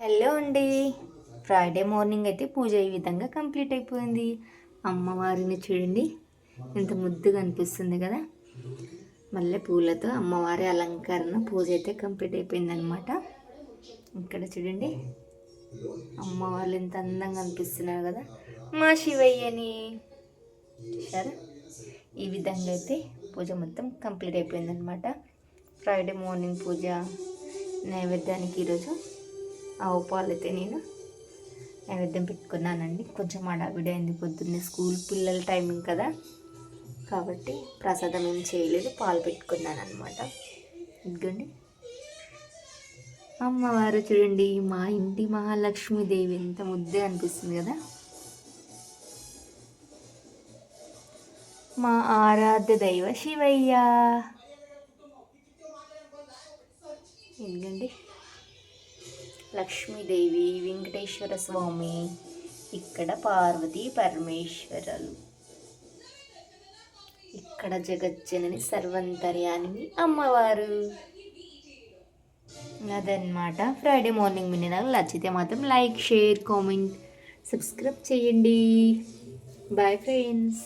Hello అండి. Friday morning అయితే పూజ ఈ విధంగా కంప్లీట్ అయిపోయింది. అమ్మవారిని చూడండి ఎంత ముద్దుగా అనిపిస్తుంది కదా. మల్లె పూలతో అమ్మవారి అలంకరణ పూజ అయితే కంప్లీట్ అయిపోయిందనమాట. ఇక్కడ చూడండి అమ్మవారు ఎంత అందంగా అనిపిస్తున్నారు కదా. మా శివయ్యని చూసారా, ఈ విధంగా అయితే పూజ మొత్తం కంప్లీట్ అయిపోయిందనమాట. ఫ్రైడే మార్నింగ్ పూజ నైవేద్యానికి ఈరోజు ఆవు పాలు అయితే నేను నైవేద్యం పెట్టుకున్నానండి. కొంచెం హడావిడి అయింది, పొద్దున్నే స్కూల్ పిల్లల టైమింగ్ కదా, కాబట్టి ప్రసాదం ఏం చేయలేదు, పాలు పెట్టుకున్నాను అనమాట. ఇదిగోండి అమ్మవారు చూడండి, మా ఇంటి మహాలక్ష్మీదేవి ఎంత ముద్దే అనిపిస్తుంది కదా. మా ఆరాధ్య దైవ శివయ్య. ఎందుకండి లక్ష్మీదేవి, వెంకటేశ్వర స్వామి, ఇక్కడ పార్వతీ పరమేశ్వరులు, ఇక్కడ జగజ్జనని సర్వంతర్యాన్ని అమ్మవారు. అదనమాట ఫ్రైడే మార్నింగ్ విని నాకు నచ్చితే మాత్రం లైక్, షేర్, కామెంట్, సబ్స్క్రైబ్ చేయండి. Bye friends.